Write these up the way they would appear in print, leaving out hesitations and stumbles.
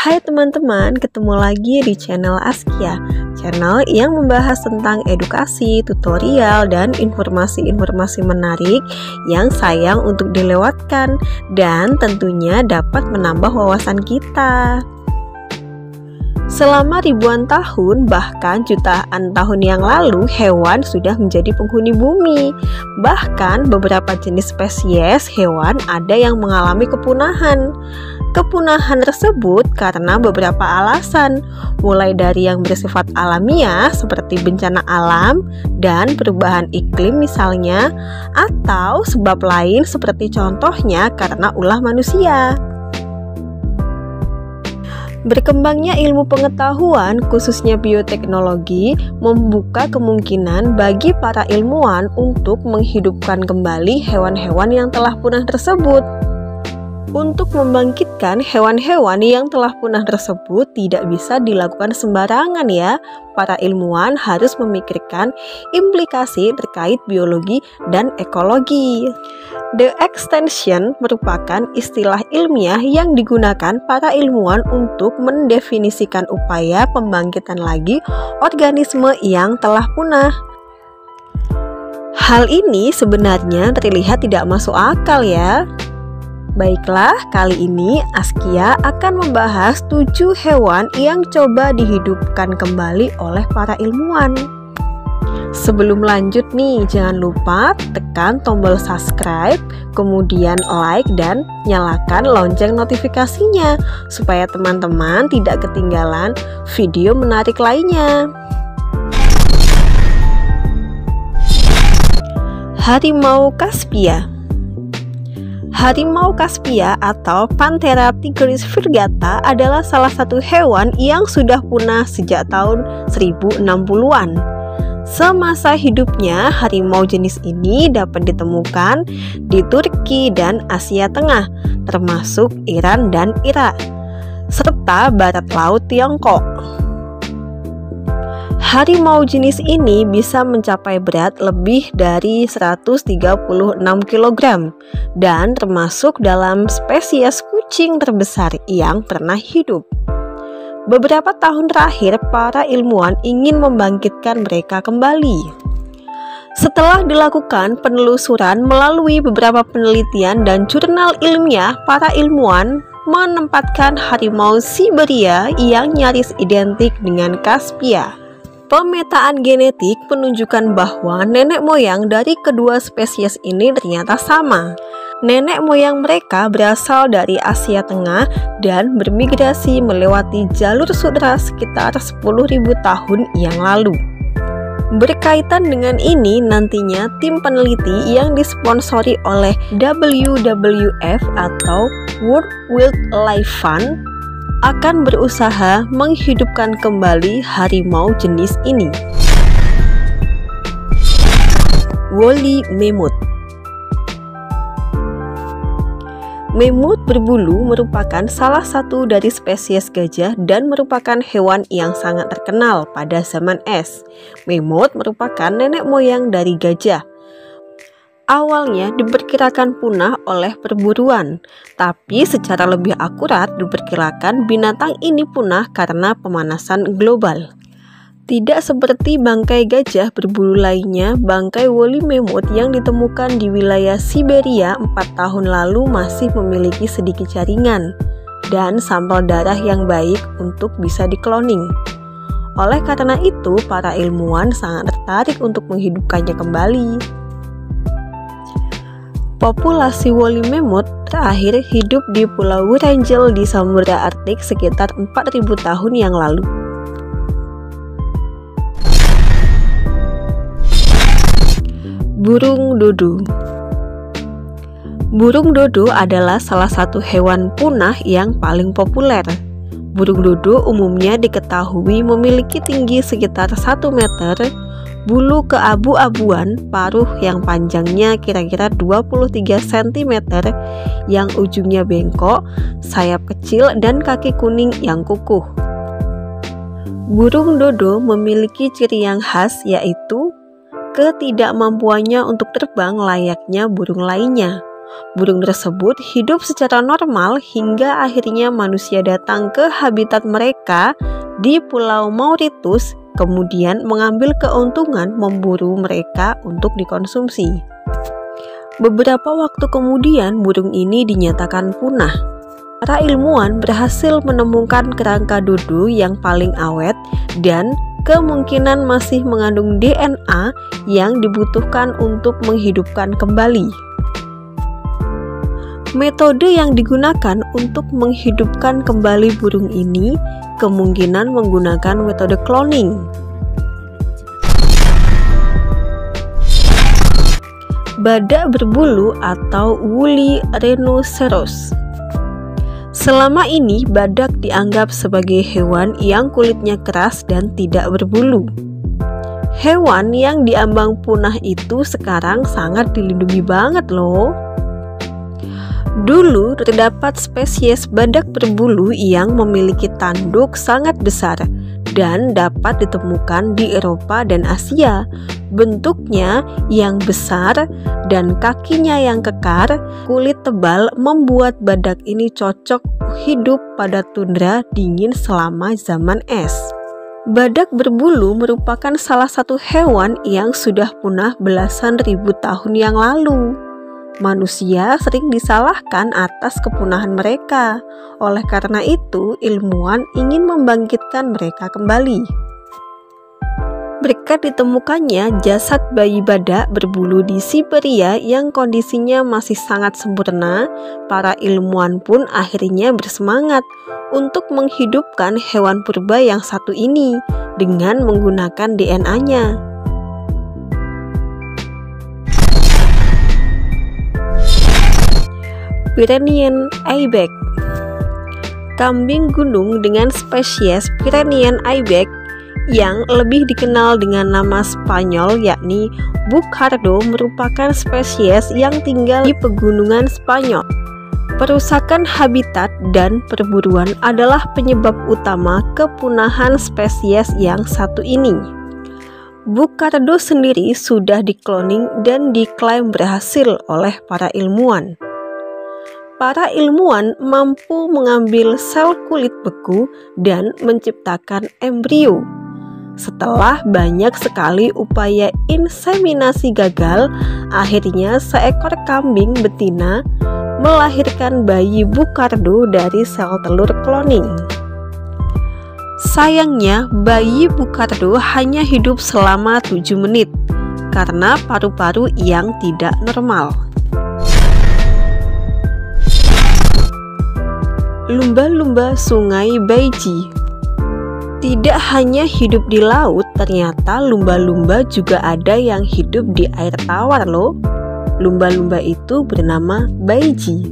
Hai teman-teman, ketemu lagi di channel Askia, channel yang membahas tentang edukasi, tutorial, dan informasi-informasi menarik yang sayang untuk dilewatkan dan tentunya dapat menambah wawasan kita. Selama ribuan tahun, bahkan jutaan tahun yang lalu, hewan sudah menjadi penghuni bumi. Bahkan beberapa jenis spesies hewan ada yang mengalami kepunahan. Kepunahan tersebut karena beberapa alasan, mulai dari yang bersifat alamiah seperti bencana alam dan perubahan iklim misalnya, atau sebab lain seperti contohnya karena ulah manusia. Berkembangnya ilmu pengetahuan, khususnya bioteknologi, membuka kemungkinan bagi para ilmuwan untuk menghidupkan kembali hewan-hewan yang telah punah tersebut. Untuk membangkitkan hewan-hewan yang telah punah tersebut tidak bisa dilakukan sembarangan ya. Para ilmuwan harus memikirkan implikasi terkait biologi dan ekologi. The extension merupakan istilah ilmiah yang digunakan para ilmuwan untuk mendefinisikan upaya pembangkitan lagi organisme yang telah punah. Hal ini sebenarnya terlihat tidak masuk akal ya. Baiklah, kali ini Askia akan membahas 7 hewan yang coba dihidupkan kembali oleh para ilmuwan. Sebelum lanjut nih, jangan lupa tekan tombol subscribe, kemudian like dan nyalakan lonceng notifikasinya supaya teman-teman tidak ketinggalan video menarik lainnya. Harimau Caspia. Harimau Caspia atau Panthera tigris virgata adalah salah satu hewan yang sudah punah sejak tahun 1060-an. Semasa hidupnya, harimau jenis ini dapat ditemukan di Turki dan Asia Tengah, termasuk Iran dan Irak, serta barat laut Tiongkok. Harimau jenis ini bisa mencapai berat lebih dari 136 kg dan termasuk dalam spesies kucing terbesar yang pernah hidup. Beberapa tahun terakhir, para ilmuwan ingin membangkitkan mereka kembali. Setelah dilakukan penelusuran melalui beberapa penelitian dan jurnal ilmiah, para ilmuwan menempatkan harimau Siberia yang nyaris identik dengan Caspia. Pemetaan genetik menunjukkan bahwa nenek moyang dari kedua spesies ini ternyata sama. Nenek moyang mereka berasal dari Asia Tengah dan bermigrasi melewati jalur sudra sekitar 10.000 tahun yang lalu. Berkaitan dengan ini, nantinya tim peneliti yang disponsori oleh WWF atau World Wildlife Fund akan berusaha menghidupkan kembali harimau jenis ini. Woolly Mammoth. Mammoth berbulu merupakan salah satu dari spesies gajah dan merupakan hewan yang sangat terkenal pada zaman es. Mammoth merupakan nenek moyang dari gajah. Awalnya diperkirakan punah oleh perburuan, tapi secara lebih akurat diperkirakan binatang ini punah karena pemanasan global. Tidak seperti bangkai gajah berbulu lainnya, bangkai woolly mammoth yang ditemukan di wilayah Siberia 4 tahun lalu masih memiliki sedikit jaringan dan sampel darah yang baik untuk bisa dikloning. Oleh karena itu, para ilmuwan sangat tertarik untuk menghidupkannya kembali. Populasi woolly mammoth terakhir hidup di Pulau Wrangel di Samudra Arktik sekitar 4.000 tahun yang lalu. Burung dodo. Burung dodo adalah salah satu hewan punah yang paling populer. Burung dodo umumnya diketahui memiliki tinggi sekitar 1 meter, bulu keabu-abuan, paruh yang panjangnya kira-kira 23 cm, yang ujungnya bengkok, sayap kecil, dan kaki kuning yang kukuh. Burung dodo memiliki ciri yang khas, yaitu ketidakmampuannya untuk terbang layaknya burung lainnya. Burung tersebut hidup secara normal hingga akhirnya manusia datang ke habitat mereka di Pulau Mauritius, kemudian mengambil keuntungan memburu mereka untuk dikonsumsi. Beberapa waktu kemudian burung ini dinyatakan punah. Para ilmuwan berhasil menemukan kerangka dodo yang paling awet dan kemungkinan masih mengandung DNA yang dibutuhkan untuk menghidupkan kembali. Metode yang digunakan untuk menghidupkan kembali burung ini kemungkinan menggunakan metode cloning. Badak berbulu atau woolly rhinoceros. Selama ini badak dianggap sebagai hewan yang kulitnya keras dan tidak berbulu. Hewan yang diambang punah itu sekarang sangat dilindungi banget loh. Dulu terdapat spesies badak berbulu yang memiliki tanduk sangat besar dan dapat ditemukan di Eropa dan Asia. Bentuknya yang besar dan kakinya yang kekar, kulit tebal membuat badak ini cocok hidup pada tundra dingin selama zaman es. Badak berbulu merupakan salah satu hewan yang sudah punah belasan ribu tahun yang lalu. Manusia sering disalahkan atas kepunahan mereka. Oleh karena itu, ilmuwan ingin membangkitkan mereka kembali. Berkat ditemukannya jasad bayi badak berbulu di Siberia yang kondisinya masih sangat sempurna, para ilmuwan pun akhirnya bersemangat untuk menghidupkan hewan purba yang satu ini dengan menggunakan DNA-nya. Pyrenean ibex. Kambing gunung dengan spesies Pyrenean ibex yang lebih dikenal dengan nama Spanyol yakni Bucardo merupakan spesies yang tinggal di pegunungan Spanyol. Perusakan habitat dan perburuan adalah penyebab utama kepunahan spesies yang satu ini. Bucardo sendiri sudah dikloning dan diklaim berhasil oleh para ilmuwan. Para ilmuwan mampu mengambil sel kulit beku dan menciptakan embrio. Setelah banyak sekali upaya inseminasi gagal, akhirnya seekor kambing betina melahirkan bayi Bucardo dari sel telur kloning. Sayangnya, bayi Bucardo hanya hidup selama 7 menit karena paru-paru yang tidak normal. Lumba-lumba sungai Baiji. Tidak hanya hidup di laut, ternyata lumba-lumba juga ada yang hidup di air tawar loh. Lumba-lumba itu bernama Baiji.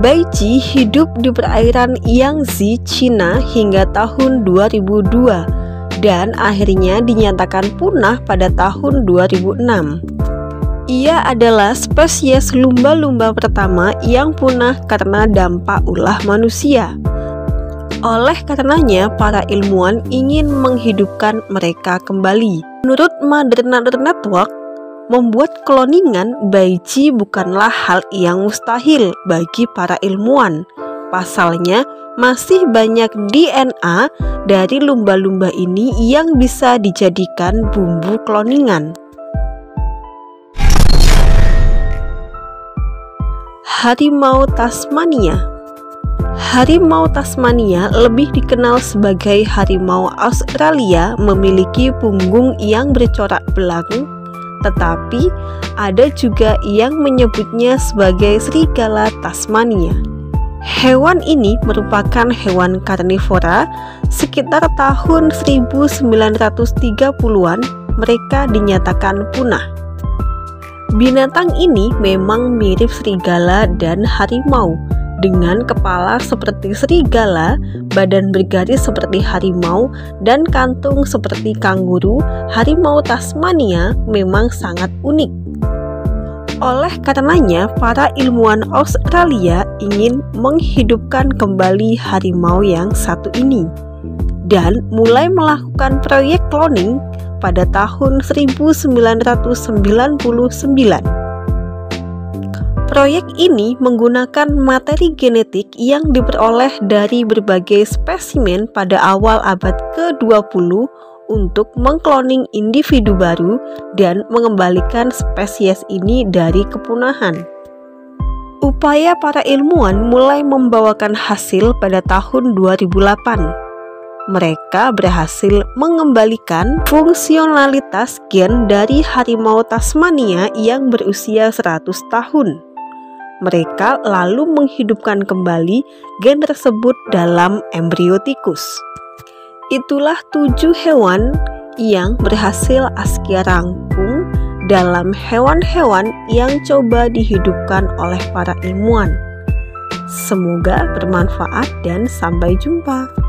Baiji hidup di perairan Yangtze, Cina hingga tahun 2002 dan akhirnya dinyatakan punah pada tahun 2006. Ia adalah spesies lumba-lumba pertama yang punah karena dampak ulah manusia. Oleh karenanya, para ilmuwan ingin menghidupkan mereka kembali. Menurut Mother Nature Network, membuat kloningan Baiji bukanlah hal yang mustahil bagi para ilmuwan. Pasalnya, masih banyak DNA dari lumba-lumba ini yang bisa dijadikan bumbu kloningan. Harimau Tasmania. Harimau Tasmania, lebih dikenal sebagai harimau Australia, memiliki punggung yang bercorak belang, tetapi ada juga yang menyebutnya sebagai serigala Tasmania. Hewan ini merupakan hewan karnivora. Sekitar tahun 1930-an mereka dinyatakan punah. Binatang ini memang mirip serigala dan harimau, dengan kepala seperti serigala, badan bergaris seperti harimau, dan kantung seperti kanguru. Harimau Tasmania memang sangat unik. Oleh karenanya, para ilmuwan Australia ingin menghidupkan kembali harimau yang satu ini dan mulai melakukan proyek cloning pada tahun 1999. Proyek ini menggunakan materi genetik yang diperoleh dari berbagai spesimen pada awal abad ke-20 untuk mengkloning individu baru dan mengembalikan spesies ini dari kepunahan. Upaya para ilmuwan mulai membawakan hasil pada tahun 2008. Mereka berhasil mengembalikan fungsionalitas gen dari harimau Tasmania yang berusia 100 tahun. Mereka lalu menghidupkan kembali gen tersebut dalam embrio tikus. Itulah 7 hewan yang berhasil Askia rangkum dalam hewan-hewan yang coba dihidupkan oleh para ilmuwan. Semoga bermanfaat dan sampai jumpa.